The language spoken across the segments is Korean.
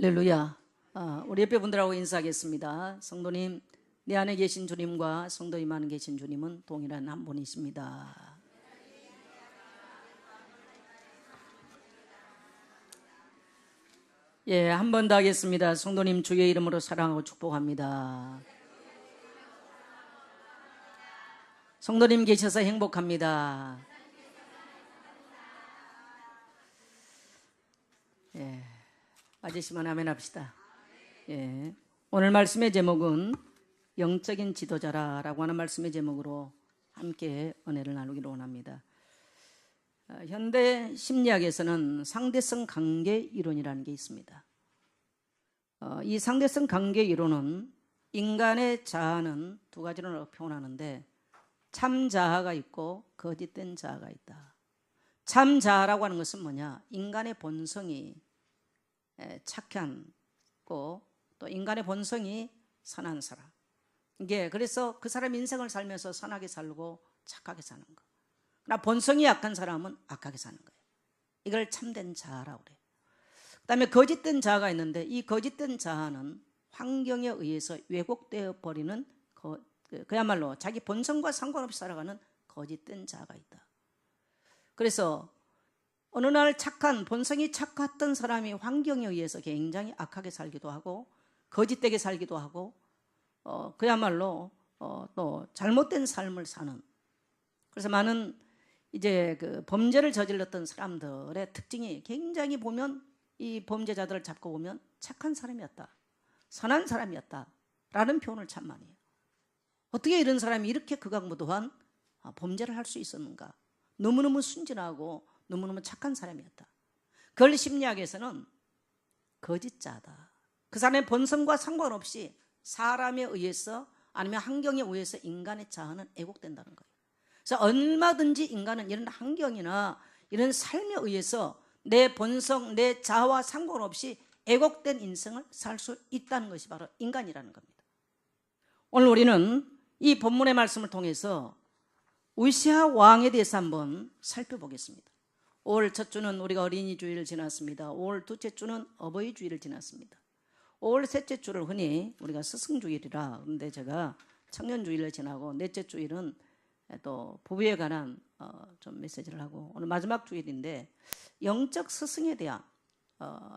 할렐루야. 우리 옆에 분들하고 인사하겠습니다. 성도님, 내 안에 계신 주님과 성도님 안에 계신 주님은 동일한 한 분이십니다. 예, 한 번 더 하겠습니다. 성도님 주의 이름으로 사랑하고 축복합니다. 성도님 계셔서 행복합니다. 예, 맞으시면 아멘 합시다. 예, 오늘 말씀의 제목은 영적인 지도자라고 하는 말씀의 제목으로 함께 은혜를 나누기로 원합니다. 현대 심리학에서는 상대성 관계 이론이라는 게 있습니다. 이 상대성 관계 이론은 인간의 자아는 두 가지로 표현하는데 참 자아가 있고 거짓된 자아가 있다. 참 자아라고 하는 것은 뭐냐? 인간의 본성이 착하고 또 인간의 본성이 선한 사람. 이게 그래서 그 사람 인생을 살면서 선하게 살고 착하게 사는 거. 그러나 본성이 약한 사람은 악하게 사는 거예요. 이걸 참된 자아라고 그래요. 그 다음에 거짓된 자아가 있는데 이 거짓된 자아는 환경에 의해서 왜곡되어 버리는 그야말로 자기 본성과 상관없이 살아가는 거짓된 자아가 있다. 그래서 어느 날 본성이 착했던 사람이 환경에 의해서 굉장히 악하게 살기도 하고 거짓되게 살기도 하고 그야말로 또 잘못된 삶을 사는. 그래서 많은 이제 그 범죄를 저질렀던 사람들의 특징이 굉장히 보면 이 범죄자들을 잡고 보면 착한 사람이었다, 선한 사람이었다 라는 표현을 참 많이 해요. 어떻게 이런 사람이 이렇게 극악무도한 범죄를 할 수 있었는가? 너무너무 순진하고 너무너무 착한 사람이었다. 그걸 심리학에서는 거짓자다. 그 사람의 본성과 상관없이 사람에 의해서 아니면 환경에 의해서 인간의 자아는 왜곡된다는 거예요. 그래서 얼마든지 인간은 이런 환경이나 이런 삶에 의해서 내 본성, 내 자아와 상관없이 왜곡된 인생을 살 수 있다는 것이 바로 인간이라는 겁니다. 오늘 우리는 이 본문의 말씀을 통해서 우시아 왕에 대해서 한번 살펴보겠습니다. 5월 첫 주는 우리가 어린이 주일을 지났습니다. 5월 둘째 주는 어버이 주일을 지났습니다. 5월 셋째 주를 흔히 우리가 스승주일이라, 그런데 제가 청년주일을 지나고 넷째 주일은 또 부부에 관한 좀 메시지를 하고 오늘 마지막 주일인데 영적 스승에 대한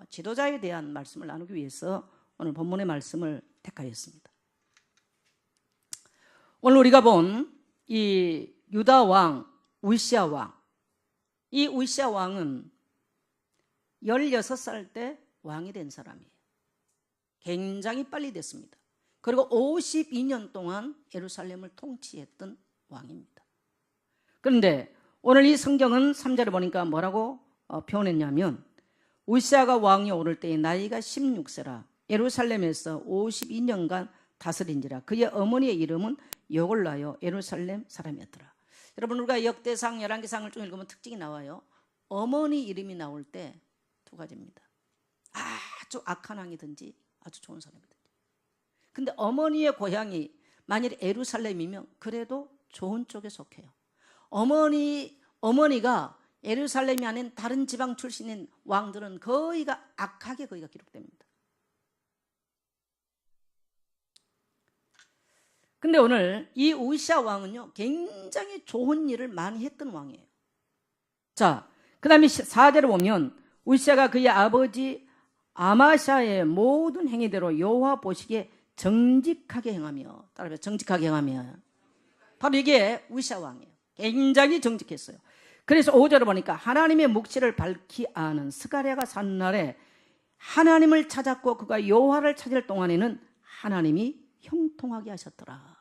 지도자에 대한 말씀을 나누기 위해서 오늘 본문의 말씀을 택하였습니다. 오늘 우리가 본 이 유다 왕 우시아 왕, 이 우시아 왕은 16살 때 왕이 된 사람이에요. 굉장히 빨리 됐습니다. 그리고 52년 동안 예루살렘을 통치했던 왕입니다. 그런데 오늘 이 성경은 3절에 보니까 뭐라고 표현했냐면 우시아가 왕이 오를 때의 나이가 16세라 예루살렘에서 52년간 다스린지라 그의 어머니의 이름은 여골라요 예루살렘 사람이었더라. 여러분 우리가 역대상 11개상을 좀 읽으면 특징이 나와요. 어머니 이름이 나올 때 두 가지입니다. 아주 악한 왕이든지 아주 좋은 사람이든지. 근데 어머니의 고향이 만일 예루살렘이면 그래도 좋은 쪽에 속해요. 어머니가 예루살렘이 아닌 다른 지방 출신인 왕들은 거의가 악하게 거의가 기록됩니다. 근데 오늘 이 우시아 왕은요 굉장히 좋은 일을 많이 했던 왕이에요. 자, 그 다음에 4절에 보면 우시아가 그의 아버지 아마샤의 모든 행위대로 여호와 보시기에 정직하게 행하며, 따라서 정직하게 행하며, 바로 이게 우시아 왕이에요. 굉장히 정직했어요. 그래서 5절을 보니까 하나님의 묵시를 밝히 아는 스가랴가 사는 날에 하나님을 찾았고 그가 여호와를 찾을 동안에는 하나님이 형통하게 하셨더라.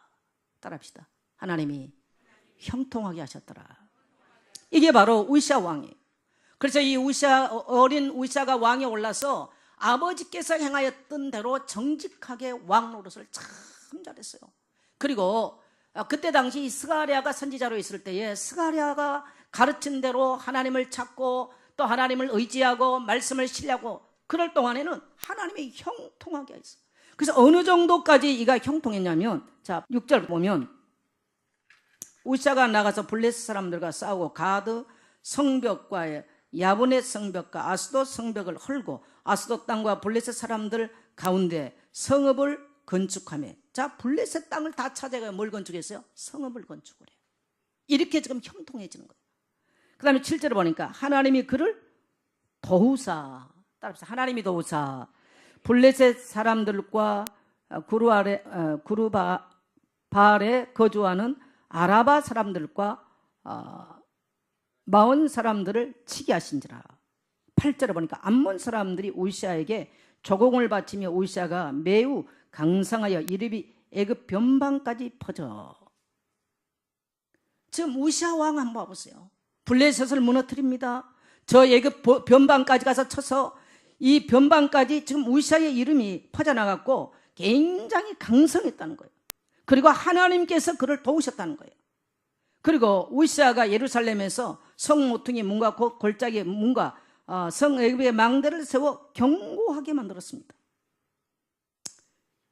따라합시다. 하나님이 형통하게 하셨더라. 이게 바로 우시아 왕이에요. 그래서 이 어린 우시아가 왕에 올라서 아버지께서 행하였던 대로 정직하게 왕 노릇을 참 잘했어요. 그리고 그때 당시 스가랴가 선지자로 있을 때에 스가랴가 가르친 대로 하나님을 찾고 또 하나님을 의지하고 말씀을 신뢰하고 그럴 동안에는 하나님이 형통하게 하셨어요. 그래서 어느 정도까지 이가 형통했냐면, 자 6절 보면 우시아가 나가서 블레스 사람들과 싸우고 가드 성벽과 야브넷 성벽과 아스돗 성벽을 헐고 아스돗 땅과 블레셋 사람들 가운데 성읍을 건축하며. 자, 블레셋 땅을 다 찾아가 뭘 건축했어요? 성읍을 건축을 해요. 이렇게 지금 형통해지는 거예요. 그 다음에 7절에 보니까 하나님이 그를 도우사, 따라서 하나님이 도우사 블레셋 사람들과 구르바알에 거주하는 아라바 사람들과 마온 사람들을 치게 하신지라. 8절에 보니까 암몬 사람들이 우시아에게 조공을 바치며 우시아가 매우 강성하여 이름이 애굽 변방까지 퍼져. 지금 우시아 왕 한번 봐보세요. 블레셋을 무너뜨립니다. 저 애굽 변방까지 가서 쳐서 이 변방까지 지금 우시아의 이름이 퍼져나갔고 굉장히 강성했다는 거예요. 그리고 하나님께서 그를 도우셨다는 거예요. 그리고 우시아가 예루살렘에서 성 모퉁이 문과 골짜기 문과 성 애굽의 망대를 세워 견고하게 만들었습니다.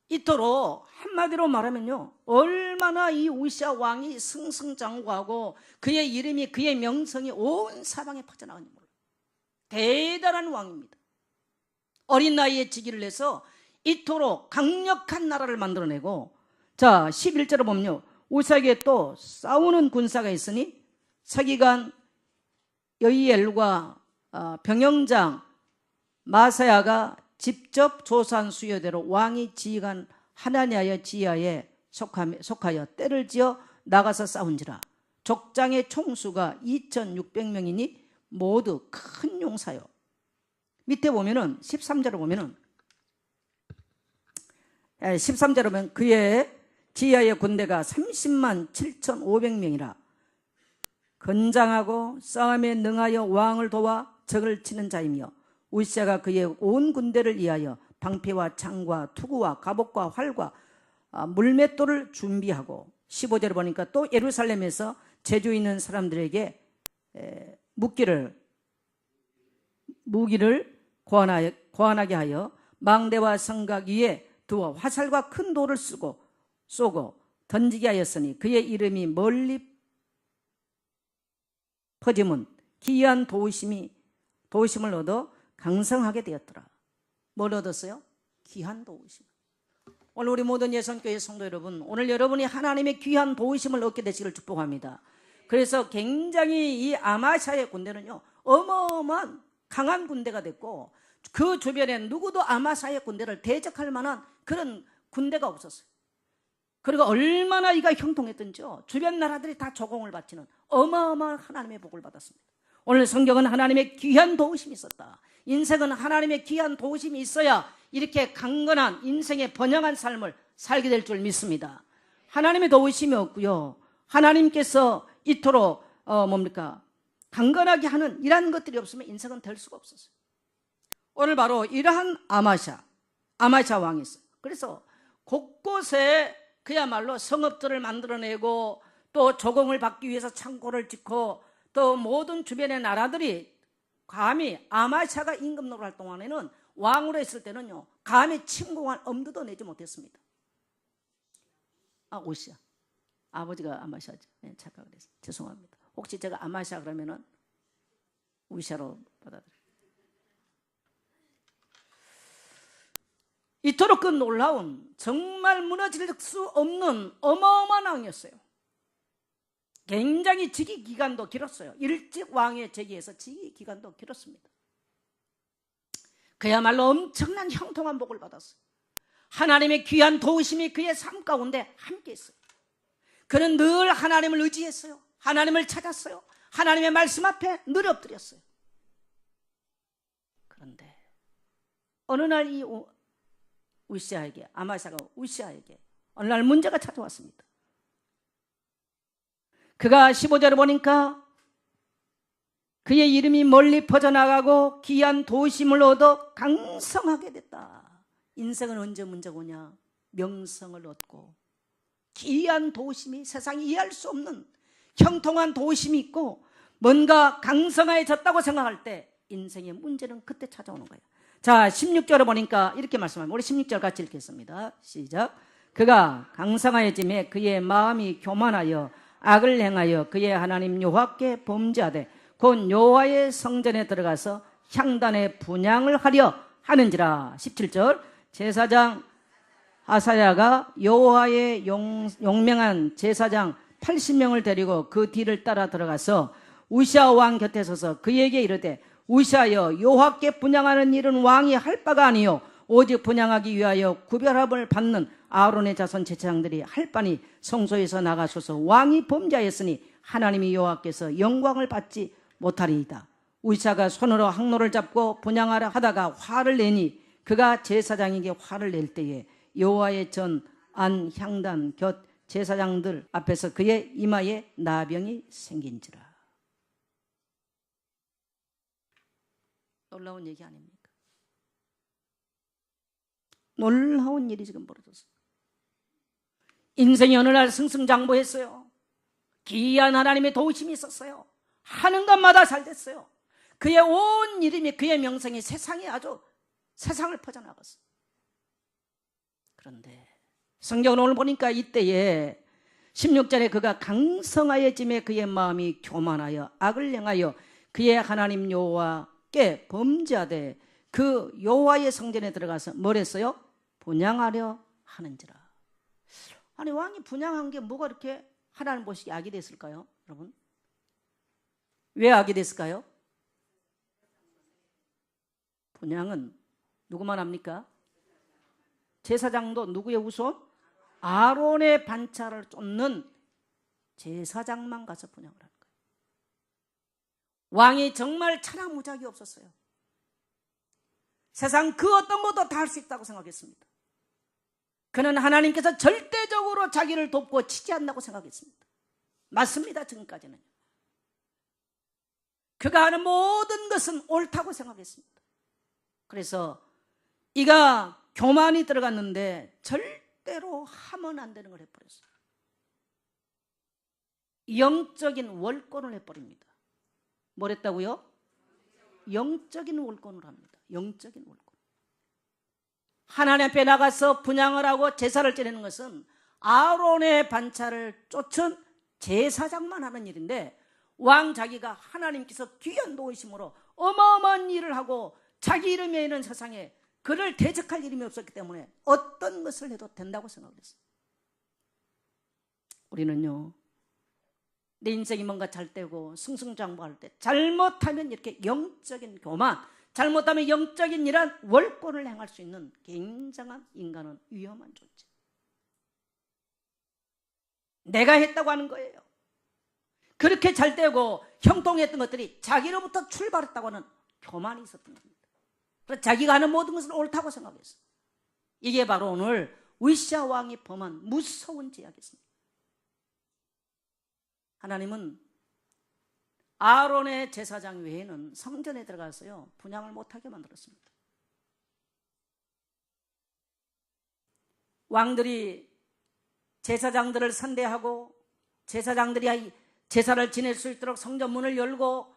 이토록 한마디로 말하면요, 얼마나 이 우시아 왕이 승승장구하고 그의 이름이, 그의 명성이 온 사방에 퍼져나가는지 몰라요. 대단한 왕입니다. 어린 나이에 즉위를 해서 이토록 강력한 나라를 만들어내고, 자 11절에 보면요, 우시아에게 또 싸우는 군사가 있으니 서기관 여이엘과 병영장 마사야가 직접 조사한 수요대로 왕이 지휘관 하나냐의 지하에 속하여 때를 지어 나가서 싸운지라. 족장의 총수가 2600명이니 모두 큰 용사요. 밑에 보면은 13절에 보면은 13절에 보면 그의 지하의 군대가 30만 7500명이라. 건장하고 싸움에 능하여 왕을 도와 적을 치는 자이며 우시아가 그의 온 군대를 위하여 방패와 창과 투구와 갑옷과 활과 물맷돌을 준비하고. 15절에 보니까 또 예루살렘에서 재주 있는 사람들에게 무기를 고안하게 하여 망대와 성각 위에 두어 화살과 큰 돌을 쏘고 던지게 하였으니 그의 이름이 멀리 퍼짐은 기이한 도우심을 얻어 강성하게 되었더라. 뭘 얻었어요? 귀한 도우심. 오늘 우리 모든 예선교회 성도 여러분, 오늘 여러분이 하나님의 귀한 도우심을 얻게 되시기를 축복합니다. 그래서 굉장히 이 아마샤의 군대는요, 어마어마한 강한 군대가 됐고 그 주변에 누구도 아마샤의 군대를 대적할 만한 그런 군대가 없었어요. 그리고 얼마나 이가 형통했던지요, 주변 나라들이 다 조공을 바치는 어마어마한 하나님의 복을 받았습니다. 오늘 성경은 하나님의 귀한 도우심이 있었다. 인생은 하나님의 귀한 도우심이 있어야 이렇게 강건한 인생의 번영한 삶을 살게 될 줄 믿습니다. 하나님의 도우심이 없고요, 하나님께서 이토록 강건하게 하는 이러한 것들이 없으면 인생은 될 수가 없었어요. 오늘 바로 이러한 아마샤 왕이 있어요. 그래서 곳곳에 그야말로 성읍들을 만들어내고 또 조공을 받기 위해서 창고를 짓고 또 모든 주변의 나라들이 감히 아마샤가 임금으로 할 동안에는 왕으로 했을 때는요, 감히 침공할 엄두도 내지 못했습니다. 오시아 아버지가 아마샤죠. 네, 착각을 했어요. 죄송합니다. 혹시 제가 아마샤 그러면은 우시아로 받아들여요. 이토록 그 놀라운, 정말 무너질 수 없는 어마어마한 왕이었어요. 굉장히 즉위 기간도 길었어요. 일찍 왕의 즉위에서 즉위 기간도 길었습니다. 그야말로 엄청난 형통한 복을 받았어요. 하나님의 귀한 도우심이 그의 삶 가운데 함께 있어요. 그는 늘 하나님을 의지했어요. 하나님을 찾았어요. 하나님의 말씀 앞에 늘 엎드렸어요. 그런데 어느 날 이 우시아에게, 아마샤가 우시아에게 어느 날 문제가 찾아왔습니다. 그가 15절에 보니까 그의 이름이 멀리 퍼져나가고 귀한 도우심을 얻어 강성하게 됐다. 인생은 언제 문제가 오냐? 명성을 얻고 귀한 도우심이, 세상이 이해할 수 없는 형통한 도우심이 있고 뭔가 강성해졌다고 생각할 때 인생의 문제는 그때 찾아오는 거예요. 자 16절에 보니까 이렇게 말씀합니다. 우리 16절 같이 읽겠습니다. 시작. 그가 강성하여짐에 그의 마음이 교만하여 악을 행하여 그의 하나님 여호와께 범죄하되 곧 여호와의 성전에 들어가서 향단의 분향을 하려 하는지라. 17절 제사장 아사야가 여호와의 용맹한 제사장 80명을 데리고 그 뒤를 따라 들어가서 우시아 왕 곁에 서서 그에게 이르되 우시아여 여호와께 분향하는 일은 왕이 할 바가 아니요 오직 분향하기 위하여 구별함을 받는 아론의 자손 제사장들이 할 바니 성소에서 나가소서. 왕이 범죄하였으니 하나님이 여호와께서 영광을 받지 못하리이다. 우시아가 손으로 항로를 잡고 분향하려 하다가 화를 내니 그가 제사장에게 화를 낼 때에 여호와의 전 안 향단 곁 제사장들 앞에서 그의 이마에 나병이 생긴지라. 놀라운 얘기 아닙니까? 놀라운 일이 지금 벌어졌어요. 인생이 어느 날 승승장구했어요. 기이한 하나님의 도우심이 있었어요. 하는 것마다 잘 됐어요. 그의 온 이름이, 그의 명성이 세상에 아주 세상을 퍼져나갔어요. 그런데 성경을 오늘 보니까 이때에 16절에 그가 강성하여짐에 그의 마음이 교만하여 악을 행하여 그의 하나님 여호와께 범죄하되 그 여호와의 성전에 들어가서 뭘 했어요? 분향하려 하는지라. 아니 왕이 분향한 게 뭐가 이렇게 하나님 보시기에 악이 됐을까요? 여러분 왜 악이 됐을까요? 분향은 누구만 합니까? 제사장도 누구의 우손? 아론의 반차를 쫓는 제사장만 가서 분향을 하는 거예요. 왕이 정말 천하무작이 없었어요. 세상 그 어떤 것도 다 할 수 있다고 생각했습니다. 그는 하나님께서 절대적으로 자기를 돕고 치지 않는다고 생각했습니다. 맞습니다. 지금까지는. 그가 하는 모든 것은 옳다고 생각했습니다. 그래서 이가 교만이 들어갔는데 절대로 하면 안 되는 걸 해버렸어요. 영적인 월권을 해버립니다. 뭘 했다고요? 영적인 월권을 합니다. 영적인 월권. 하나님 앞에 나가서 분향을 하고 제사를 지내는 것은 아론의 반차를 쫓은 제사장만 하는 일인데 왕 자기가 하나님께서 귀한 도우심으로 어마어마한 일을 하고 자기 이름에 있는 세상에 그를 대적할 이름이 없었기 때문에 어떤 것을 해도 된다고 생각했어요. 우리는요, 내 인생이 뭔가 잘 되고 승승장구할 때 잘못하면 이렇게 영적인 교만, 잘못하면 영적인 이란 월권을 행할 수 있는 굉장한 인간은 위험한 존재. 내가 했다고 하는 거예요. 그렇게 잘 되고 형통했던 것들이 자기로부터 출발했다고 하는 교만이 있었던 겁니다. 그래서 자기가 하는 모든 것을 옳다고 생각했어요. 이게 바로 오늘 우시아 왕이 범한 무서운 죄악이었습니다. 하나님은 아론의 제사장 외에는 성전에 들어가서요 분향을 못하게 만들었습니다. 왕들이 제사장들을 선대하고 제사장들이 제사를 지낼 수 있도록 성전 문을 열고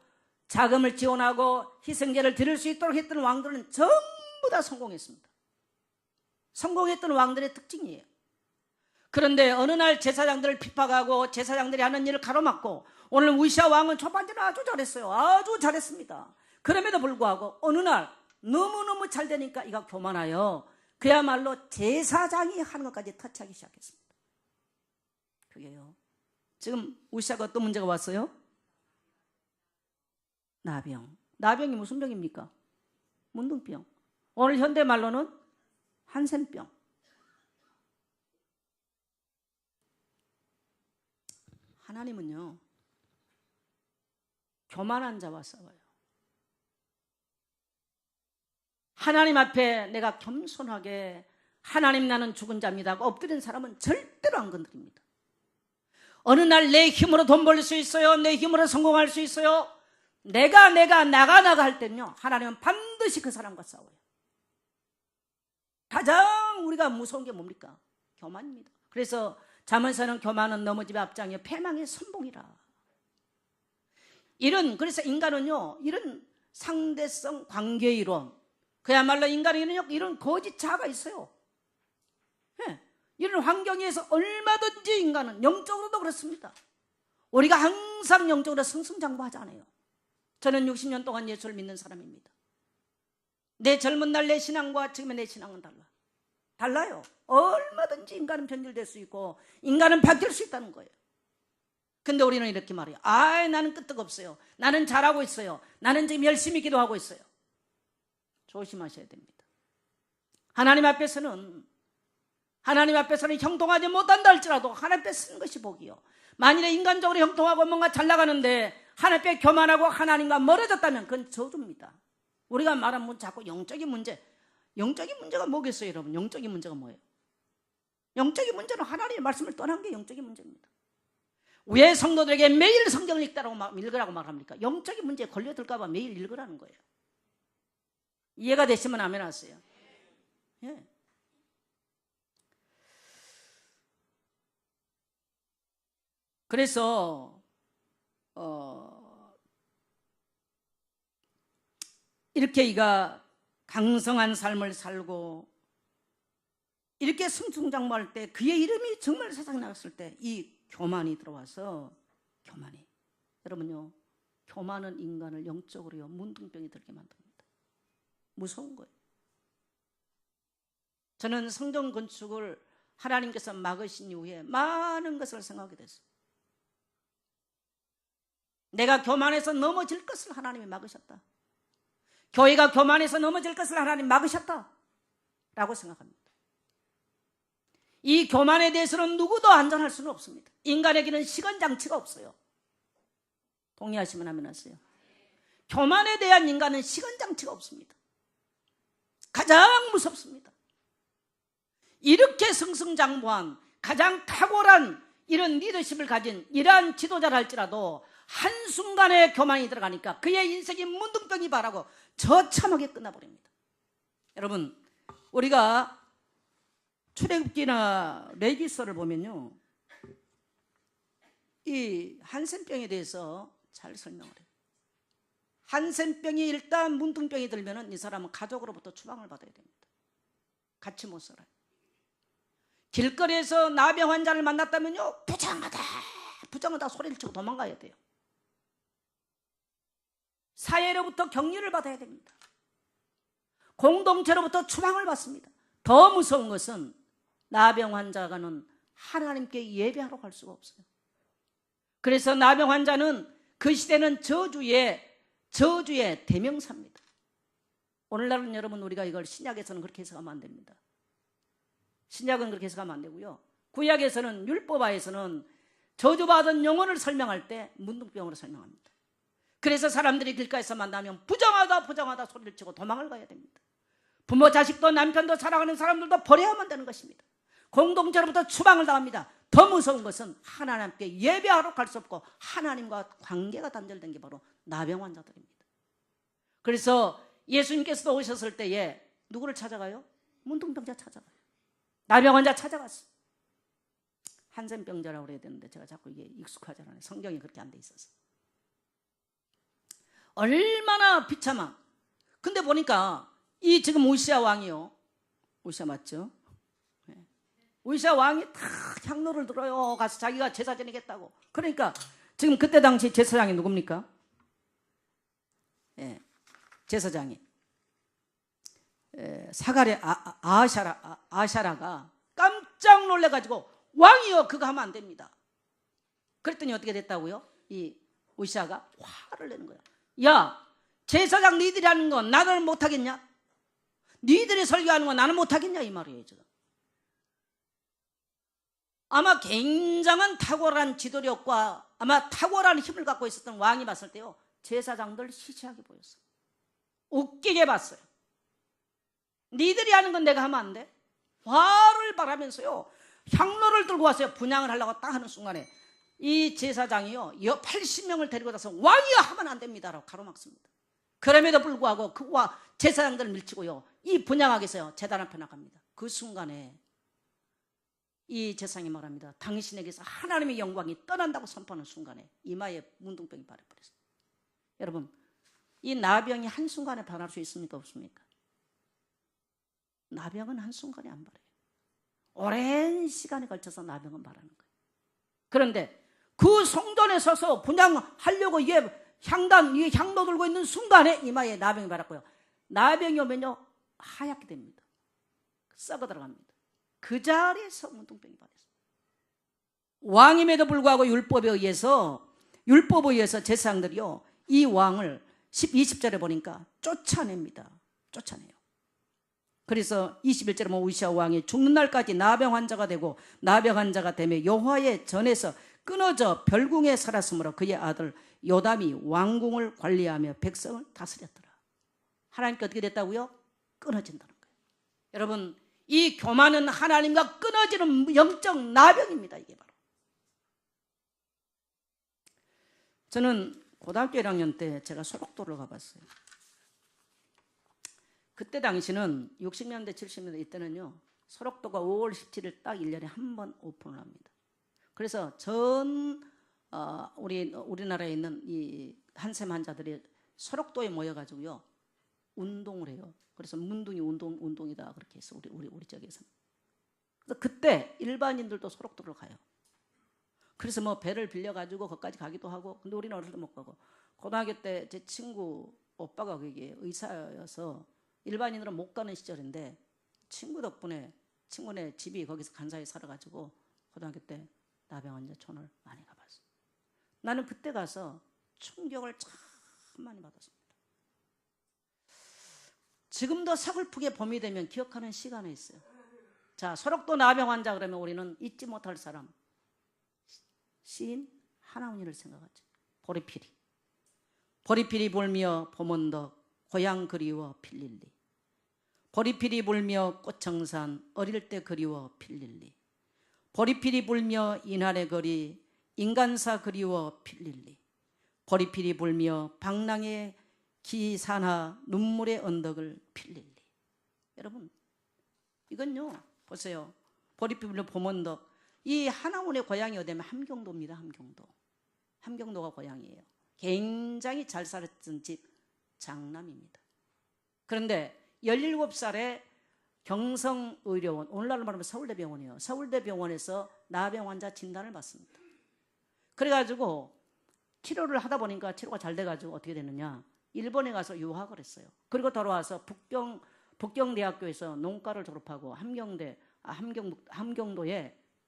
자금을 지원하고 희생제를 드릴 수 있도록 했던 왕들은 전부 다 성공했습니다. 성공했던 왕들의 특징이에요. 그런데 어느 날 제사장들을 핍박하고 제사장들이 하는 일을 가로막고 오늘 우시아 왕은 초반전을 아주 잘했어요. 아주 잘했습니다. 그럼에도 불구하고 어느 날 너무너무 잘 되니까 이가 교만하여 그야말로 제사장이 하는 것까지 터치하기 시작했습니다. 그게요. 지금 우시아가 어떤 문제가 왔어요? 나병. 나병이 무슨 병입니까? 문둥병. 오늘 현대말로는 한센병. 하나님은요 교만한 자와 싸워요. 하나님 앞에 내가 겸손하게 하나님 나는 죽은 자입니다 하고 엎드린 사람은 절대로 안 건드립니다. 어느 날 내 힘으로 돈 벌 수 있어요. 내 힘으로 성공할 수 있어요. 내가 할 때는요 하나님은 반드시 그 사람과 싸워요. 가장 우리가 무서운 게 뭡니까? 교만입니다. 그래서 잠언서는 교만은 넘어짐의 앞장이요 패망의 선봉이라. 그래서 인간은요 이런 상대성 관계이론, 그야말로 인간에는 이런 거짓 자아가 있어요. 네. 이런 환경에서 얼마든지 인간은 영적으로도 그렇습니다. 우리가 항상 영적으로 승승장구하지 않아요. 저는 60년 동안 예수를 믿는 사람입니다. 내 젊은 날 내 신앙과 지금의 내 신앙은 달라요. 얼마든지 인간은 변질될 수 있고 인간은 바뀔 수 있다는 거예요. 근데 우리는 이렇게 말해요. 나는 끄떡없어요. 나는 잘하고 있어요. 나는 지금 열심히 기도하고 있어요. 조심하셔야 됩니다. 하나님 앞에서는 형통하지 못한다 할지라도 하나님 앞에 쓰는 것이 복이요. 만일에 인간적으로 형통하고 뭔가 잘 나가는데 하나님 앞에 교만하고 하나님과 멀어졌다면 그건 저주입니다. 우리가 말하면 자꾸 영적인 문제가 뭐겠어요, 여러분? 영적인 문제가 뭐예요? 영적인 문제는 하나님의 말씀을 떠난 게 영적인 문제입니다. 왜 성도들에게 매일 성경을 읽으라고 말합니까? 영적인 문제에 걸려들까 봐 매일 읽으라는 거예요. 이해가 되시면 아멘 하세요. 예. 그래서 이렇게 이가 강성한 삶을 살고 이렇게 승승장구할 때 그의 이름이 정말 세상에 나갔을 때 이 교만이 들어와서 여러분요, 교만은 인간을 영적으로요 문둥병이 들게 만듭니다. 무서운 거예요. 저는 성전 건축을 하나님께서 막으신 이후에 많은 것을 생각하게 됐어요. 내가 교만해서 넘어질 것을 하나님이 막으셨다. 교회가 교만해서 넘어질 것을 하나님 막으셨다 라고 생각합니다. 이 교만에 대해서는 누구도 안전할 수는 없습니다. 인간에게는 시건장치가 없어요. 동의하시면 하면 하세요. 교만에 대한 인간은 시건장치가 없습니다. 가장 무섭습니다. 이렇게 승승장구한 가장 탁월한 이런 리더십을 가진 이러한 지도자를 할지라도 한순간에 교만이 들어가니까 그의 인생이 문둥병이 바라고 저참하게 끝나버립니다. 여러분, 우리가 출애굽기나 레위기서를 보면요, 이 한센병에 대해서 잘 설명을 해요. 한센병이 일단 문둥병이 들면 이 사람은 가족으로부터 추방을 받아야 됩니다. 같이 못 살아요. 길거리에서 나병 환자를 만났다면요, 부정하다 소리를 치고 도망가야 돼요. 사회로부터 격려를 받아야 됩니다. 공동체로부터 추방을 받습니다. 더 무서운 것은 나병 환자가는 하나님께 예배하러 갈 수가 없어요. 그래서 나병 환자는 그 시대는 저주의 대명사입니다. 오늘날은 여러분 우리가 이걸 신약에서는 그렇게 해석하면 안 됩니다. 신약은 그렇게 해석하면 안 되고요. 구약에서는 율법화에서는 저주받은 영혼을 설명할 때 문둥병으로 설명합니다. 그래서 사람들이 길가에서 만나면 부정하다 소리를 치고 도망을 가야 됩니다. 부모 자식도 남편도 사랑하는 사람들도 버려야만 되는 것입니다. 공동체로부터 추방을 당합니다. 더 무서운 것은 하나님께 예배하러 갈 수 없고 하나님과 관계가 단절된 게 바로 나병 환자들입니다. 그래서 예수님께서도 오셨을 때에 누구를 찾아가요? 문둥병자 찾아가요. 나병 환자 찾아갔어요. 한센병자라고 그래야 되는데 제가 자꾸 이게 익숙하지 않아요. 성경이 그렇게 안 돼 있어서. 얼마나 비참한. 근데 보니까 이 지금 우시아 왕이요, 우시아 맞죠? 네. 우시아 왕이 다 향로를 들어요. 가서 자기가 제사 지내겠다고. 그러니까 지금 그때 당시 제사장이 누굽니까? 네. 제사장이 사가랴 아샤라가 깜짝 놀래가지고 왕이요, 그거 하면 안 됩니다. 그랬더니 어떻게 됐다고요? 이 우시아가 화를 내는 거야. 야, 제사장 니들이 하는 건 나는 못하겠냐? 니들이 설교하는 건 나는 못하겠냐? 이 말이에요. 지금 아마 굉장한 탁월한 지도력과 아마 탁월한 힘을 갖고 있었던 왕이 봤을 때요, 제사장들 시시하게 보였어요. 웃기게 봤어요. 니들이 하는 건 내가 하면 안 돼? 화를 발하면서요 향로를 들고 왔어요. 분향을 하려고 딱 하는 순간에 이 제사장이요 80명을 데리고 가서 왕이야 하면 안 됩니다라고 가로막습니다. 그럼에도 불구하고 그와 제사장들을 밀치고요 이 분향하게서요 제단 앞에 나갑니다. 그 순간에 이 제사장이 말합니다. 당신에게서 하나님의 영광이 떠난다고 선포하는 순간에 이마에 문둥병이 발해버렸어요. 여러분, 이 나병이 한순간에 변할 수 있습니까? 없습니까? 나병은 한순간에 안 발해요. 오랜 시간에 걸쳐서 나병은 발하는 거예요. 그런데 그 성전에 서서 분향하려고 향로 들고 있는 순간에 이마에 나병이 발았고요. 나병이 오면요 하얗게 됩니다. 썩어 들어갑니다. 그 자리에서 문둥병이 발했어요. 왕임에도 불구하고 율법에 의해서 제사장들이요 이 왕을 20절에 보니까 쫓아냅니다. 쫓아내요. 그래서 21절에 보면 우시야 왕이 죽는 날까지 나병 환자가 되고 나병 환자가 되며 여호와의 전에서 끊어져 별궁에 살았으므로 그의 아들 요담이 왕궁을 관리하며 백성을 다스렸더라. 하나님께 어떻게 됐다고요? 끊어진다는 거예요. 여러분 이 교만은 하나님과 끊어지는 영적 나병입니다. 이게 바로. 저는 고등학교 1학년 때 제가 소록도를 가봤어요. 그때 당시는 60년대 70년대 이때는요 소록도가 5월 17일 딱 1년에 한 번 오픈을 합니다. 그래서 전 우리나라에 있는 이 한센 환자들이 소록도에 모여가지고요 운동을 해요. 그래서 문둥이 운동이다 그렇게 해서 우리 쪽에서는. 그래서 그때 일반인들도 소록도를 가요. 그래서 뭐 배를 빌려가지고 거기까지 가기도 하고. 근데 우리는 어릴 때 못 가고. 고등학교 때 제 친구 오빠가 그게 의사여서 일반인들은 못 가는 시절인데 친구 덕분에 친구네 집이 거기서 간사히 살아가지고 고등학교 때 나병 환자촌을 많이 가봤어요. 나는 그때 가서 충격을 참 많이 받았습니다. 지금도 서글프게 봄이 되면 기억하는 시간이 있어요. 자, 소록도 나병 환자 그러면 우리는 잊지 못할 사람 시인 하나은희를 생각하죠. 보리필이 불며 봄언덕 고향 그리워 필릴리. 보리필이 불며 꽃청산 어릴 때 그리워 필릴리. 보리필이 불며 이날의 거리 인간사 그리워 필릴리. 보리필이 불며 방랑의 기사나 눈물의 언덕을 필릴리. 여러분 이건요 보세요. 보리필 불며 봄언덕 이 하나운의 고향이 어디냐면 함경도입니다. 함경도가 고향이에요. 굉장히 잘 살았던 집 장남입니다. 그런데 17살에 경성의료원, 오늘날로 말하면 서울대병원이에요. 서울대병원에서 나병 환자 진단을 받습니다. 그래가지고 치료를 하다 보니까 치료가 잘 돼가지고 어떻게 되느냐, 일본에 가서 유학을 했어요. 그리고 돌아와서 북경대학교에서 농과를 졸업하고 함경도에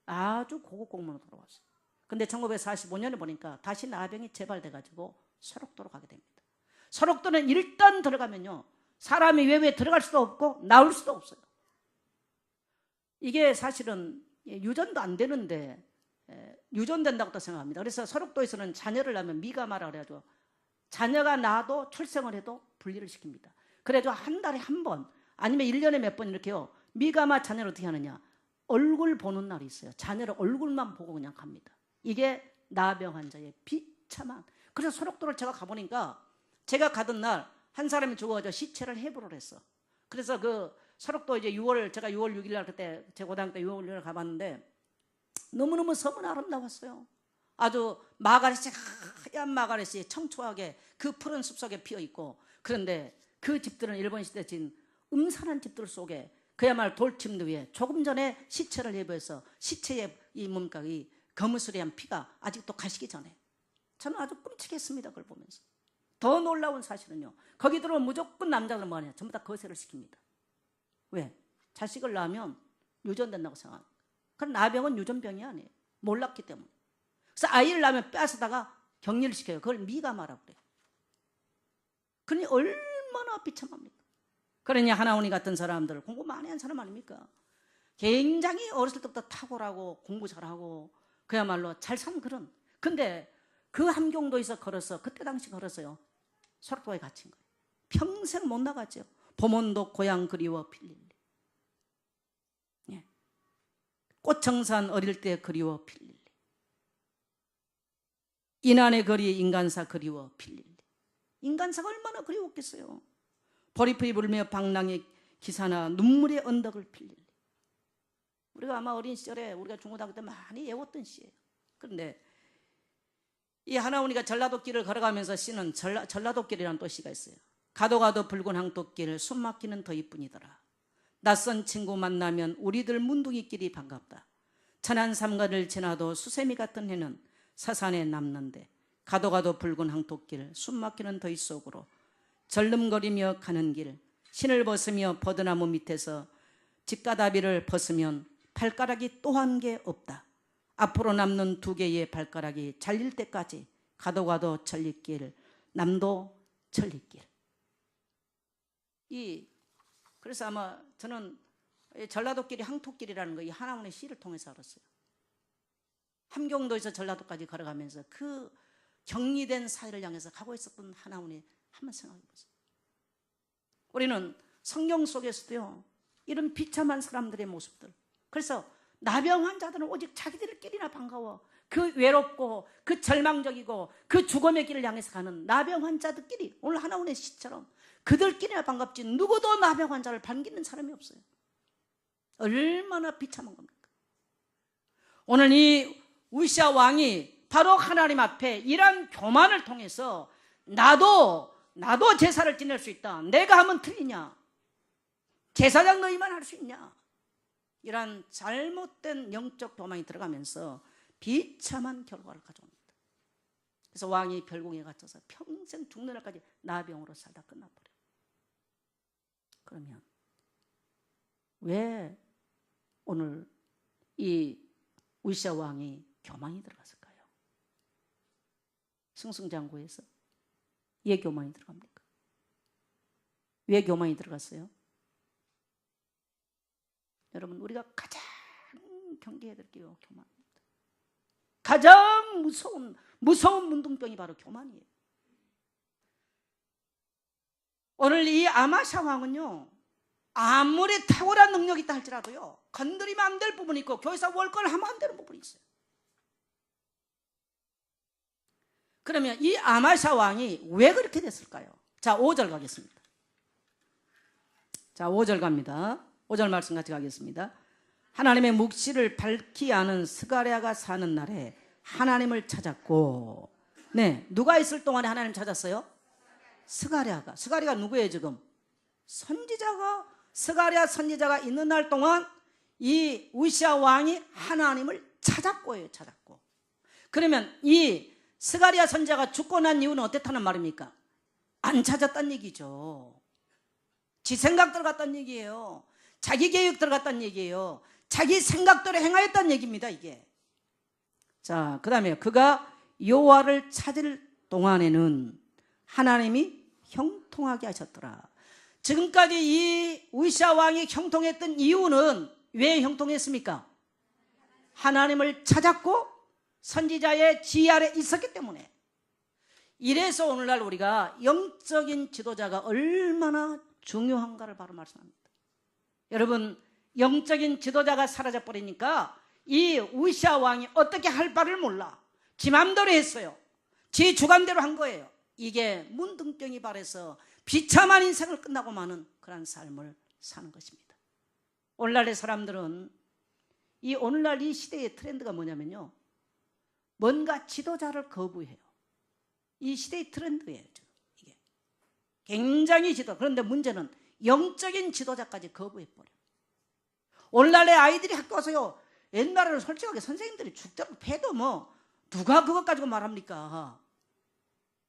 아주 고급 공무원으로 돌아왔어요. 근데 1945년에 보니까 다시 나병이 재발돼가지고 소록도로 가게 됩니다. 소록도는 일단 들어가면요 사람이 외부에 들어갈 수도 없고 나올 수도 없어요. 이게 사실은 유전도 안 되는데 유전된다고 또 생각합니다. 그래서 소록도에서는 자녀를 낳으면 미가마라 그래가지고 자녀가 낳아도 출생을 해도 분리를 시킵니다. 그래가지고 한 달에 한 번 아니면 1년에 몇 번 이렇게요 미가마 자녀를 어떻게 하느냐, 얼굴 보는 날이 있어요. 자녀를 얼굴만 보고 그냥 갑니다. 이게 나병 환자의 비참한. 그래서 소록도를 제가 가보니까 제가 가던 날 한 사람이 죽어가지고 시체를 해부를 했어. 그래서 그 소록도 이제 제가 6월 6일 날 그때 제 고등학교 때 6월 6일 가봤는데 너무너무 섬은 아름다웠어요. 아주 마가렛이 하얀 마가렛이 청초하게 그 푸른 숲속에 피어있고, 그런데 그 집들은 일본 시대 진 음산한 집들 속에 그야말로 돌침대 위에 조금 전에 시체를 해부해서 시체의 이 거무스레한 피가 아직도 가시기 전에 저는 아주 끔찍했습니다. 그걸 보면서. 더 놀라운 사실은요, 거기 들어오면 무조건 남자들은 뭐하냐, 전부 다 거세를 시킵니다. 왜? 자식을 낳으면 유전된다고 생각합니다. 그럼 나병은 유전병이 아니에요. 몰랐기 때문에. 그래서 아이를 낳으면 뺏어다가 격리를 시켜요. 그걸 미가마라고 그래요. 그러니 얼마나 비참합니까? 그러니 하나은희 같은 사람들, 공부 많이 한 사람 아닙니까? 굉장히 어렸을 때부터 탁월하고 공부 잘하고 그야말로 잘 산 그런. 근데 그 함경도에서 걸어서, 그때 당시 걸었어요. 소록도에 갇힌 거예요. 평생 못 나갔죠. 봄언덕 고향 그리워 필릴리. 예. 꽃청산 어릴 때 그리워 필릴리. 인안의 거리 인간사 그리워 필릴리. 인간사가 얼마나 그리웠겠어요. 보리풀이 불며 방랑의 기사나 눈물의 언덕을 필릴리. 우리가 아마 어린 시절에 우리가 중고등학교 때 많이 외웠던 시예요. 그런데 이 하나은희가 전라도길을 걸어가면서 시는 전라도길이라는 또 시가 있어요. 가도 가도 붉은 항토길 숨막히는 더 이뿐이더라. 낯선 친구 만나면 우리들 문둥이끼리 반갑다. 천안 삼가를 지나도 수세미 같은 해는 사산에 남는데 가도 가도 붉은 항토길 숨막히는 더위 속으로 절름거리며 가는 길 신을 벗으며 버드나무 밑에서 집가다비를 벗으면 발가락이 또 한 개 없다. 앞으로 남는 2개의 발가락이 잘릴 때까지 가도 가도 천리길, 남도 천리길. 그래서 아마 저는 전라도길이 항토길이라는 거 이 한화문의 시를 통해서 알았어요. 함경도에서 전라도까지 걸어가면서 그 격리된 사회를 향해서 가고 있었던 한화문이 한번 생각해 보세요. 우리는 성경 속에서도요, 이런 비참한 사람들의 모습들. 그래서 나병 환자들은 오직 자기들끼리나 반가워. 그 외롭고 그 절망적이고 그 죽음의 길을 향해서 가는 나병 환자들끼리, 오늘 한화문의 시처럼 그들끼리나 반갑지 누구도 나병 환자를 반기는 사람이 없어요. 얼마나 비참한 겁니까? 오늘 이 우시아 왕이 바로 하나님 앞에 이런 교만을 통해서 나도 제사를 지낼 수 있다. 내가 하면 틀리냐? 제사장 너희만 할 수 있냐? 이런 잘못된 영적 교만이 들어가면서 비참한 결과를 가져옵니다. 그래서 왕이 별궁에 갇혀서 평생 죽는 날까지 나병으로 살다 끝나버려요. 그러면 왜 오늘 이 우시아 왕이 교만이 들어갔을까요? 승승장구에서 왜 교만이 들어갑니까? 왜 교만이 들어갔어요? 여러분, 우리가 가장 경계해야 될 게 교만입니다. 가장 무서운 문둥병이 바로 교만이에요. 오늘 이 아마샤 왕은요, 아무리 탁월한 능력이 있다 할지라도요, 건드리면 안 될 부분이 있고 교회에서 월권을 하면 안 되는 부분이 있어요. 그러면 이 아마샤 왕이 왜 그렇게 됐을까요? 자, 5절 가겠습니다. 자, 5절 갑니다. 5절 말씀 같이 가겠습니다. 하나님의 묵시를 밝히 아는 스가랴가 사는 날에 하나님을 찾았고, 네, 누가 있을 동안에 하나님 찾았어요? 스가랴가 누구예요 지금? 스가랴 선지자가 있는 날 동안 이 우시아 왕이 하나님을 찾았고요. 그러면 이 스가랴 선지자가 죽고 난 이유는 어땠다는 말입니까? 안 찾았다는 얘기죠. 지 생각 들어갔다는 얘기예요. 자기 계획 들어갔다는 얘기예요. 자기 생각대로 행하였다는 얘기입니다, 이게. 자, 그 다음에 그가 여호와를 찾을 동안에는 하나님이 형통하게 하셨더라. 지금까지 이 우시아 왕이 형통했던 이유는 왜 형통했습니까? 하나님을 찾았고 선지자의 지휘 아래 있었기 때문에. 이래서 오늘날 우리가 영적인 지도자가 얼마나 중요한가를 바로 말씀합니다. 여러분, 영적인 지도자가 사라져버리니까 이 우시아 왕이 어떻게 할 바를 몰라. 지 맘대로 했어요. 지 주관대로 한 거예요. 이게 문둥병이 발해서 비참한 인생을 끝나고 마는 그런 삶을 사는 것입니다. 오늘날의 사람들은 오늘날 이 시대의 트렌드가 뭐냐면요, 뭔가 지도자를 거부해요. 이 시대의 트렌드예요. 이게 굉장히 그런데 문제는 영적인 지도자까지 거부해버려. 오늘날의 아이들이 학교 와서요, 옛날에는 솔직하게 선생님들이 죽더라도 패도 뭐 누가 그것 가지고 말합니까?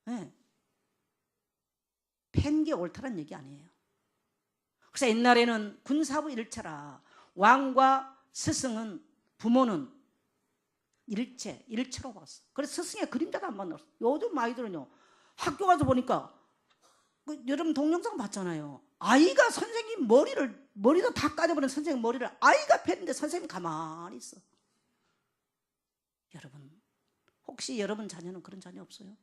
네. 팬 게 옳다는 얘기 아니에요. 그래서 옛날에는 군사부 일체라 왕과 스승은, 부모는 일체로 봤어. 그래서 스승의 그림자도 안 만났어. 요즘 아이들은요, 학교 가서 보니까 여러분 동영상 봤잖아요. 아이가 선생님 머리도 다 까져버린 선생님 머리를 아이가 팼는데 선생님 가만히 있어. 여러분, 혹시 여러분 자녀는 그런 자녀 없어요?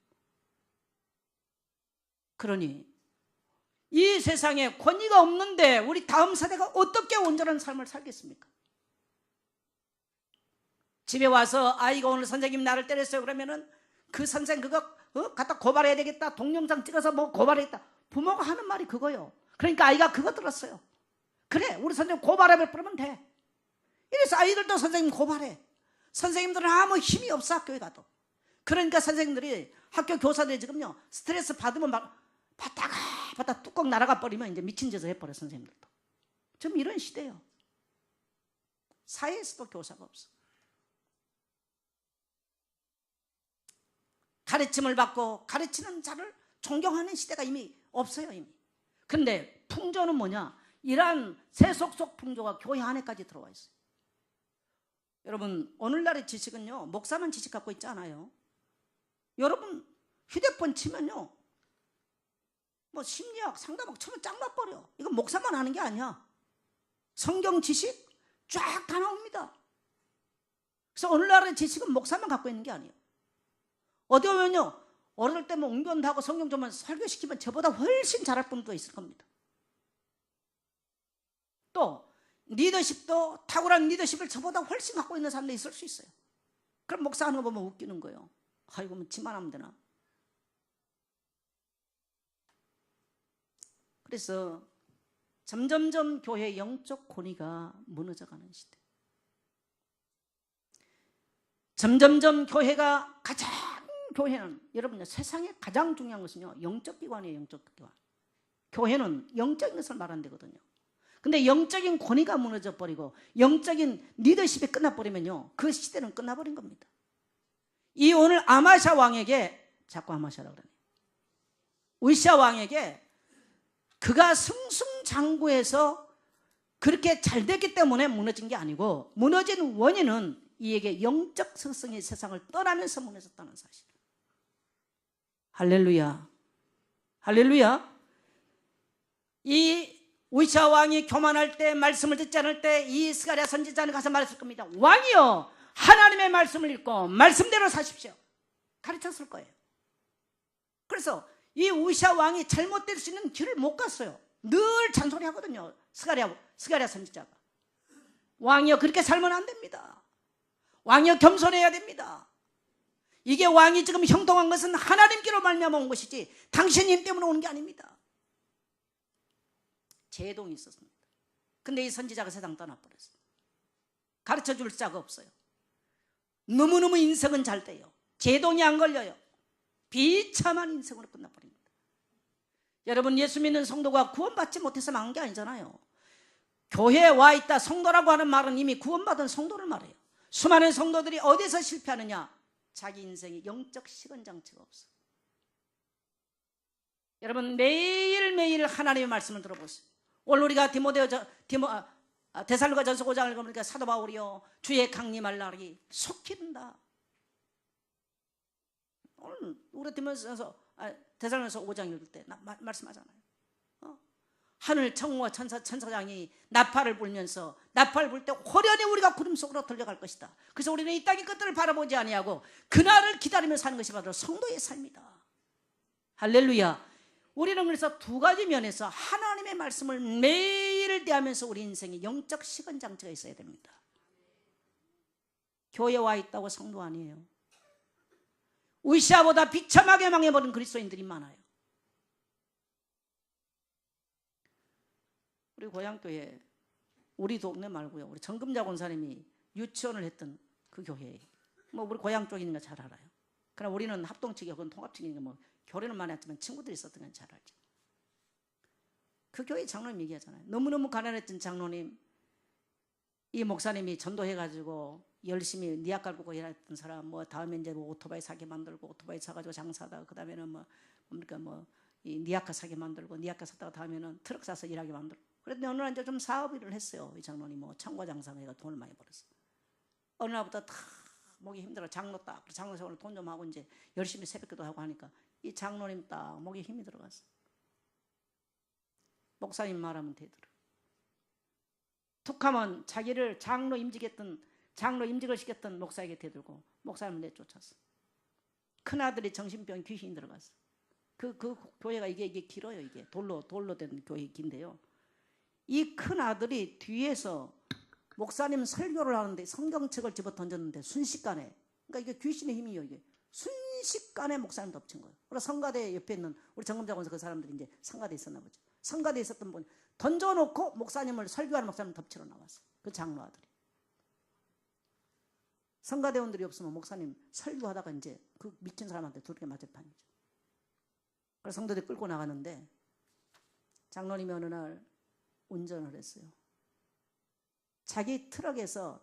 그러니 이 세상에 권위가 없는데 우리 다음 세대가 어떻게 온전한 삶을 살겠습니까? 집에 와서 아이가 오늘 선생님 나를 때렸어요 그러면은 그 선생 그거 갖다 고발해야 되겠다, 동영상 찍어서 뭐 고발했다. 부모가 하는 말이 그거요. 그러니까 아이가 그거 들었어요. 그래, 우리 선생님 고발해 버리면 돼. 이래서 아이들도 선생님 고발해. 선생님들은 아무 힘이 없어, 학교에 가도. 그러니까 선생님들이, 학교 교사들이 지금요, 스트레스 받으면 막 바다가 뚜껑 날아가 버리면 이제 미친 짓을 해버려, 선생님들도. 지금 이런 시대예요. 사회에서도 교사가 없어. 가르침을 받고 가르치는 자를 존경하는 시대가 이미 없어요, 이미. 그런데 풍조는 뭐냐? 이러한 세속 속 풍조가 교회 안에까지 들어와 있어요. 여러분, 오늘날의 지식은요, 목사만 지식 갖고 있지 않아요. 여러분 휴대폰 치면요, 뭐 심리학, 상담학 치면 짱 나버려. 이건 목사만 하는 게 아니야. 성경 지식 쫙 다 나옵니다. 그래서 오늘날의 지식은 목사만 갖고 있는 게 아니에요. 어디 보면요, 어릴 때 뭐 웅변도 하고 성경 좀만 설교시키면 저보다 훨씬 잘할 분도 있을 겁니다. 또 리더십도, 탁월한 리더십을 저보다 훨씬 갖고 있는 사람도 있을 수 있어요. 그럼 목사 하는 거 보면 웃기는 거예요. 아이고, 뭐 지만 하면 되나. 그래서 점점점 교회의 영적 권위가 무너져가는 시대. 점점점 교회가 교회는 여러분, 세상에 가장 중요한 것은요, 영적 기관이에요. 영적 기관. 교회는 영적인 것을 말하는 데거든요. 근데 영적인 권위가 무너져 버리고 영적인 리더십이 끝나버리면요, 그 시대는 끝나버린 겁니다. 이 오늘 아마샤 왕에게, 자꾸 아마샤라고 그러네, 우시야 왕에게 그가 승승장구해서 그렇게 잘 됐기 때문에 무너진 게 아니고, 무너진 원인은 이에게 영적 스승이 세상을 떠나면서 무너졌다는 사실. 할렐루야, 할렐루야. 이 우시야 왕이 교만할 때, 말씀을 듣지 않을 때, 이 스가랴 선지자는 가서 말했을 겁니다. 왕이여, 하나님의 말씀을 읽고 말씀대로 사십시오. 가르쳤을 거예요. 그래서 이 우시야 왕이 잘못될 수 있는 길을 못 갔어요. 늘 잔소리하거든요, 스가랴 선지자가. 왕이여, 그렇게 살면 안 됩니다. 왕이여, 겸손해야 됩니다. 이게 왕이 지금 형통한 것은 하나님께로 말미암아 온 것이지 당신 힘 때문에 오는 게 아닙니다. 제동이 있었습니다. 근데 이 선지자가 세상 떠나버렸어요. 가르쳐줄 자가 없어요. 너무너무 인생은 잘 돼요. 제동이 안 걸려요. 비참한 인생으로 끝나버립니다. 여러분, 예수 믿는 성도가 구원받지 못해서 망한 게 아니잖아요. 교회에 와 있다, 성도라고 하는 말은 이미 구원받은 성도를 말해요. 수많은 성도들이 어디서 실패하느냐? 자기 인생에 영적 시건장치가 없어. 여러분, 매일매일 하나님의 말씀을 들어보세요. 오늘 우리가 데살로니가전서 5장을 읽으니까 사도 바울이요, 주의 강림할 날이 속히 이른다. 오늘 우리 데살로니가서 5장 읽을 때 말씀하잖아요. 하늘 청과 천사장이 나팔을 불면서, 나팔 불 때 호련히 우리가 구름 속으로 들려갈 것이다. 그래서 우리는 이 땅의 끝들을 바라보지 아니하고 그날을 기다리며 사는 것이 바로 성도의 삶이다. 할렐루야. 우리는 그래서 두 가지 면에서 하나님의 말씀을 매일 대하면서 우리 인생에 영적 시건장치가 있어야 됩니다. 교회에 와 있다고 성도 아니에요. 우시아보다 비참하게 망해버린 그리스도인들이 많아요. 우리 고향교회, 우리 동네 말고요, 우리 정금자 권사님이 유치원을 했던 그 교회에, 뭐 우리 고향 쪽이니까 잘 알아요. 그러나 우리는 합동측이고 그건 통합측이니까 뭐 교회는 많이 했지만 친구들이 있었던 건 잘 알죠. 그 교회 장로님 얘기하잖아요. 너무너무 가난했던 장로님, 이 목사님이 전도해가지고 열심히 니약 갈고 일했던 사람, 뭐 다음에 이제 뭐 오토바이 사게 만들고, 오토바이 사가지고 장사하다가 그 다음에는 이 니아카 사게 만들고, 니아카 샀다가 다음에는 트럭 사서 일하게 만들고. 그런데 어느 날 이제 좀 사업 일을 했어요. 이 장로님 뭐 창고 장사해가 돈을 많이 벌었어. 어느 날부터 다 목이 힘들어. 장로 딱, 장로 생활 돈 좀 하고 이제 열심히 새벽기도 하고 하니까 이 장로님 딱 목에 힘이 들어갔어. 목사님 말하면 되더라. 툭하면 자기를 장로 임직을 시켰던 목사에게 대들고 목사님을 내쫓았어. 큰아들이 정신병 귀신이 들어갔어. 그 교회가 이게 길어요. 이게 돌로 된 교회 긴데요. 이 큰아들이 뒤에서 목사님 설교를 하는데 성경책을 집어 던졌는데 순식간에, 그러니까 이게 귀신의 힘이에요. 이게 순식간에 목사님 덮친 거예요. 그래서 성가대 옆에 있는 우리 정금자 권사 그 사람들이 이제 성가대에 있었나 보죠. 성가대에 있었던 분 던져놓고 목사님을, 설교하는 목사님 덮치러 나왔어요. 그 장로 아들이. 성가대원들이 없으면 목사님 설교하다가 이제 그 미친 사람한테 두들겨 맞을 판이죠. 그래서 성도들이 끌고 나가는데 장로님이 어느 날 운전을 했어요. 자기 트럭에서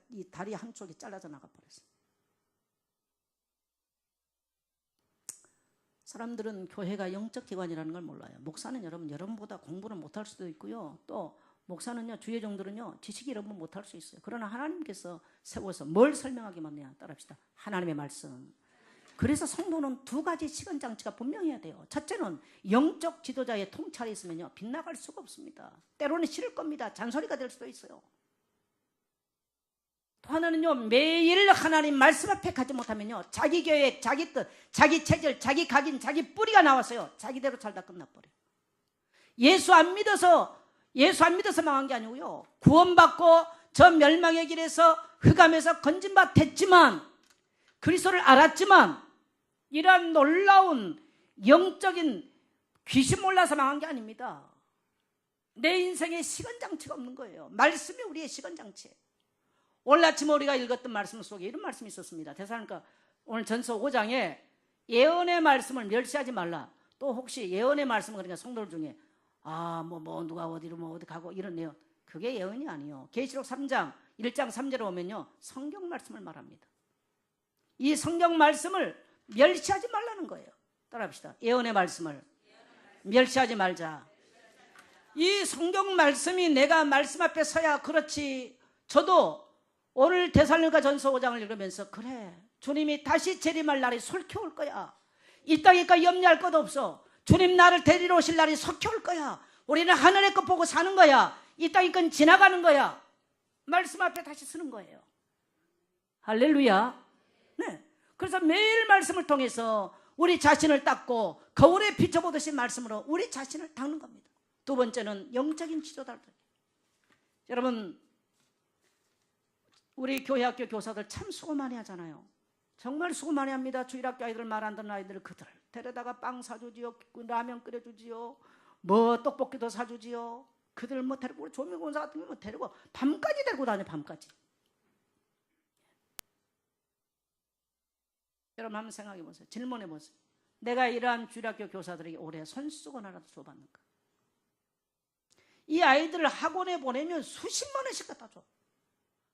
이 다리 한쪽이 잘라져 나가 버렸어요. 사람들은 교회가 영적 기관이라는 걸 몰라요. 목사는 여러분보다 공부를 못할 수도 있고요. 또 목사는요, 주의 종들은요, 지식이 여러분 못할 수 있어요. 그러나 하나님께서 세워서 뭘 설명하기만 해야 따라합시다. 하나님의 말씀. 그래서 성도는 두 가지 시간 장치가 분명해야 돼요. 첫째는 영적 지도자의 통찰이 있으면요, 빗나갈 수가 없습니다. 때로는 싫을 겁니다. 잔소리가 될 수도 있어요. 또 하나는요, 매일 하나님 말씀 앞에 가지 못하면요, 자기 계획, 자기 뜻, 자기 체질, 자기 각인, 자기 뿌리가 나왔어요. 자기대로 살다 끝나버려요. 예수 안 믿어서 망한 게 아니고요, 구원받고 저 멸망의 길에서 흑암에서 건진바 됐지만, 그리스도를 알았지만, 이러한 놀라운 영적인 귀신 몰라서 망한 게 아닙니다. 내 인생에 시간장치가 없는 거예요. 말씀이 우리의 시간장치예요. 오늘 아침 우리가 읽었던 말씀 속에 이런 말씀이 있었습니다. 대사니까 오늘 전서 5장에 예언의 말씀을 멸시하지 말라. 또 혹시 예언의 말씀, 그러니까 성도들 중에 누가 어디로 어디 가고 이런 내용, 그게 예언이 아니에요. 계시록 3장 1장 3절에 오면요, 성경 말씀을 말합니다. 이 성경 말씀을 멸시하지 말라는 거예요. 따라합시다. 예언의 말씀을 멸시하지 말자. 이 성경 말씀이 내가 말씀 앞에 서야 그렇지. 저도 오늘 데살로니가 전서 5장을 읽으면서, 그래, 주님이 다시 재림할 날이 솔켜올 거야. 이 땅이니까 염려할 것 없어. 주님 나를 데리러 오실 날이 속혀올 거야. 우리는 하늘의 것 보고 사는 거야. 이 땅이니까 지나가는 거야. 말씀 앞에 다시 서는 거예요. 할렐루야. 네. 그래서 매일 말씀을 통해서 우리 자신을 닦고 거울에 비춰보듯이 말씀으로 우리 자신을 닦는 겁니다. 두 번째는 영적인 지도자들. 여러분, 우리 교회학교 교사들 참 수고 많이 하잖아요. 정말 수고 많이 합니다. 주일학교 아이들, 말 안 듣는 아이들, 그들 데려다가 빵 사주지요, 라면 끓여주지요, 떡볶이도 사주지요. 그들 데리고, 우리 조미공사 같은 거 데리고 밤까지 데리고 다녀. 밤까지. 여러분 한번 생각해 보세요. 질문해 보세요. 내가 이러한 주일학교 교사들에게 올해 손수건 하나도 줘봤는가? 이 아이들을 학원에 보내면 수십만 원씩 갖다 줘.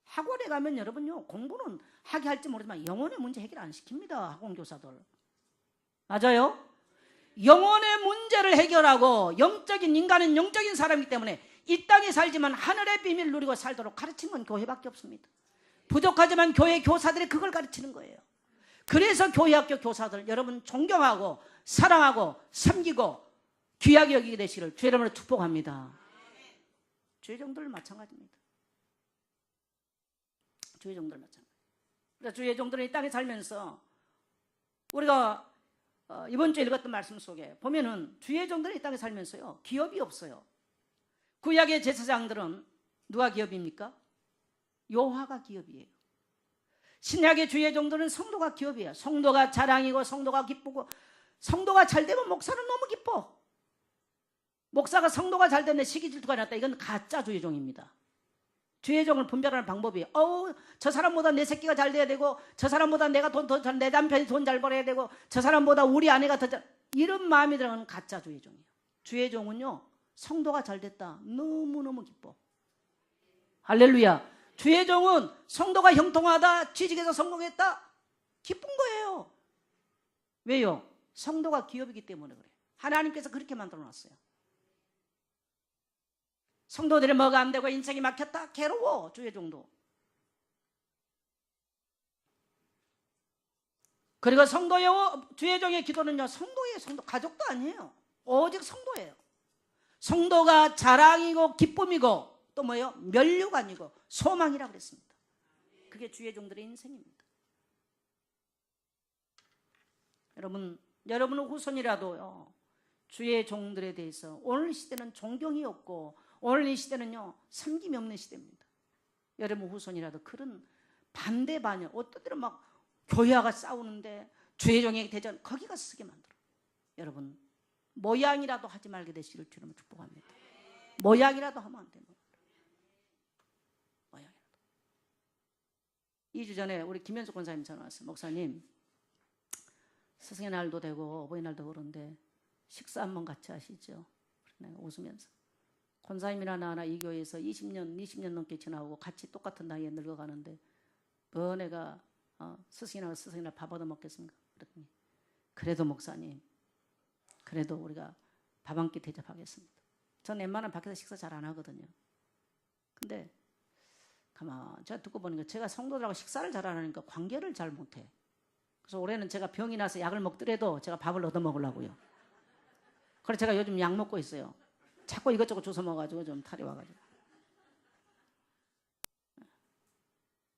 학원에 가면 여러분요, 공부는 하게 할지 모르지만 영혼의 문제 해결 안 시킵니다. 학원 교사들. 맞아요? 영혼의 문제를 해결하고, 인간은 영적인 사람이기 때문에 이 땅에 살지만 하늘의 비밀을 누리고 살도록 가르친 건 교회밖에 없습니다. 부족하지만 교회 교사들이 그걸 가르치는 거예요. 그래서 교회학교 교사들 여러분 존경하고 사랑하고 섬기고 귀하게 여기게 되시기를 주의 이름으로 축복합니다. 주의 종들 마찬가지입니다. 주의 종들 마찬가지. 주의 종들은 이 땅에 살면서 우리가 이번 주에 읽었던 말씀 속에 보면은 주의 종들은 이 땅에 살면서요, 기업이 없어요. 구약의 제사장들은 누가 기업입니까? 여호와가 기업이에요. 신약의 주의 종들은 성도가 기업이에요. 성도가 자랑이고 성도가 기쁘고, 성도가 잘 되면 목사는 너무 기뻐. 목사가 성도가 잘 됐네 시기 질투가 났다, 이건 가짜 주의 종입니다. 주의 종을 분별하는 방법이, 저 사람보다 내 새끼가 잘 돼야 되고, 저 사람보다 내가 내 남편이 돈 잘 벌어야 되고, 저 사람보다 우리 아내가 더 잘, 이런 마음이 들어가는 가짜 주의 종이에요. 주의 종은요, 성도가 잘 됐다, 너무너무 기뻐. 할렐루야. 주의 종은 성도가 형통하다, 취직해서 성공했다, 기쁜 거예요. 왜요? 성도가 기업이기 때문에 그래요. 하나님께서 그렇게 만들어 놨어요. 성도들이 뭐가 안 되고 인생이 막혔다, 괴로워. 주의 종도. 그리고 주의 종의 기도는요, 성도예요. 가족도 아니에요. 오직 성도예요. 성도가 자랑이고 기쁨이고, 또 뭐예요? 면류관이고 소망이라고 그랬습니다. 그게 주의 종들의 인생입니다. 여러분은 후손이라도요, 주의 종들에 대해서, 오늘 시대는 존경이 없고 오늘 이 시대는요, 섬김이 없는 시대입니다. 여러분 후손이라도 그런 반대 반열, 어떤 때는 막 교회와 싸우는데 주의 종의 대전 거기 가서 쓰게 만들어. 여러분 모양이라도 하지 말게 되시기를 주님을 축복합니다. 모양이라도 하면 안 돼요. 모양이라도. 2주 전에 우리 김현숙 권사님 전화 왔어요. 목사님, 스승의 날도 되고 어버이날도 그런데 식사 한번 같이 하시죠. 내가 웃으면서, 권사님이나 나나 이 교회에서 20년 넘게 지나고 같이 똑같은 나이에 늙어가는데 내가 스승이나 밥 얻어 먹겠습니까? 그랬더니, 그래도 목사님 그래도 우리가 밥 한 끼 대접하겠습니다. 전 웬만하면 밖에서 식사 잘 안 하거든요. 근데 가만 제가 듣고 보니까 제가 성도들하고 식사를 잘 안 하니까 관계를 잘 못해. 그래서 올해는 제가 병이 나서 약을 먹더라도 제가 밥을 얻어 먹으려고요. 그래서 제가 요즘 약 먹고 있어요. 자꾸 이것저것 주워 먹어가지고 좀 탈이 와가지고.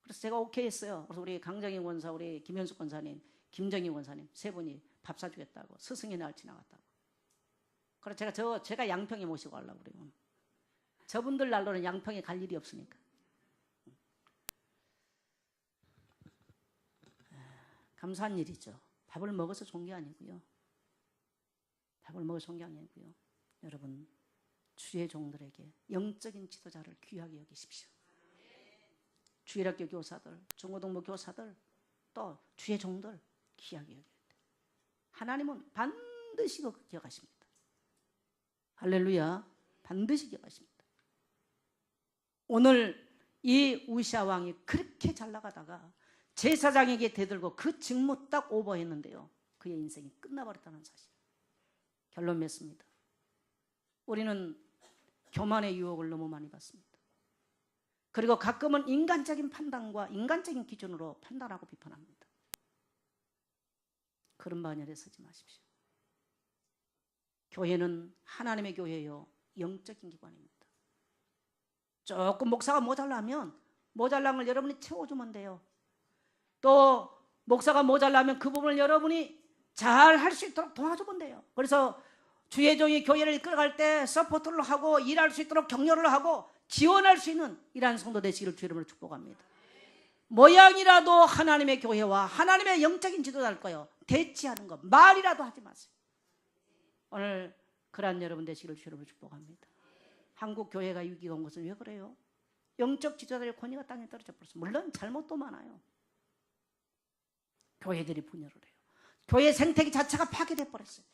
그래서 제가 오케이 했어요. 그래서 우리 강정희 권사, 우리 김현숙 권사님, 김정희 권사님 세 분이 밥 사주겠다고, 스승의 날 지나갔다고. 그래서 제가 양평에 모시고 가려고 그래요. 저분들 날로는 양평에 갈 일이 없으니까. 감사한 일이죠. 밥을 먹어서 좋은 게 아니고요. 밥을 먹어서 좋은 게 아니고요. 여러분, 주의 종들에게 영적인 지도자를 귀하게 여기십시오. 주일학교 교사들, 중고등부 교사들, 또 주의 종들 귀하게 여겨야 돼요. 하나님은 반드시 기억하십니다. 할렐루야. 반드시 기억하십니다. 오늘 이 우시아 왕이 그렇게 잘 나가다가 제사장에게 대들고 그 직무 딱 오버했는데요. 그의 인생이 끝나버렸다는 사실. 결론 맺습니다. 우리는 교만의 유혹을 너무 많이 받습니다. 그리고 가끔은 인간적인 판단과 인간적인 기준으로 판단하고 비판합니다. 그런 반열에 서지 마십시오. 교회는 하나님의 교회요, 영적인 기관입니다. 조금 목사가 모자라면 모자란 걸 여러분이 채워주면 돼요. 또 목사가 모자라면 그 부분을 여러분이 잘 할 수 있도록 도와주면 돼요. 그래서 주의 종이 교회를 이끌어갈 때 서포트를 하고 일할 수 있도록 격려를 하고 지원할 수 있는 이러한 성도 되시기를 주 이름으로 축복합니다. 모양이라도 하나님의 교회와 하나님의 영적인 지도자일 거예요. 대치하는 것 말이라도 하지 마세요. 오늘 그러한 여러분 되시기를 주 이름으로 축복합니다. 한국 교회가 위기가 온 것은 왜 그래요? 영적 지도자들의 권위가 땅에 떨어져 버렸어요. 물론 잘못도 많아요. 교회들이 분열을 해요. 교회 생태계 자체가 파괴돼 버렸어요.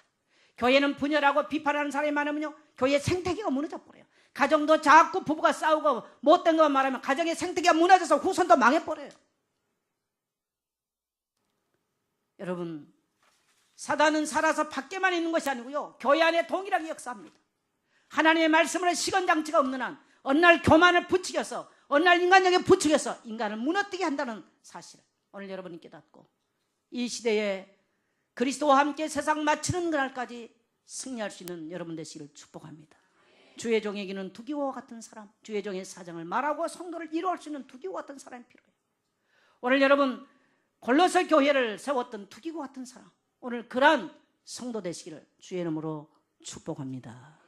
교회는 분열하고 비판하는 사람이 많으면요, 교회 생태계가 무너져 버려요. 가정도 자꾸 부부가 싸우고 못된 것만 말하면 가정의 생태계가 무너져서 후손도 망해버려요. 여러분, 사단은 살아서 밖에만 있는 것이 아니고요, 교회 안에 동일하게 역사합니다. 하나님의 말씀으로 시건장치가 없는 한 어느 날 교만을 부추겨서 어느 날 인간력에 부추겨서 인간을 무너뜨리게 한다는 사실을 오늘 여러분이 깨닫고 이 시대에 그리스도와 함께 세상 마치는 그날까지 승리할 수 있는 여러분 되시기를 축복합니다. 주의 종에게는 두기와 같은 사람, 주의 종의 사정을 말하고 성도를 이루할 수 있는 두기와 같은 사람이 필요해요. 오늘 여러분 골로새 교회를 세웠던 두기와 같은 사람, 오늘 그러한 성도 되시기를 주의 이름으로 축복합니다.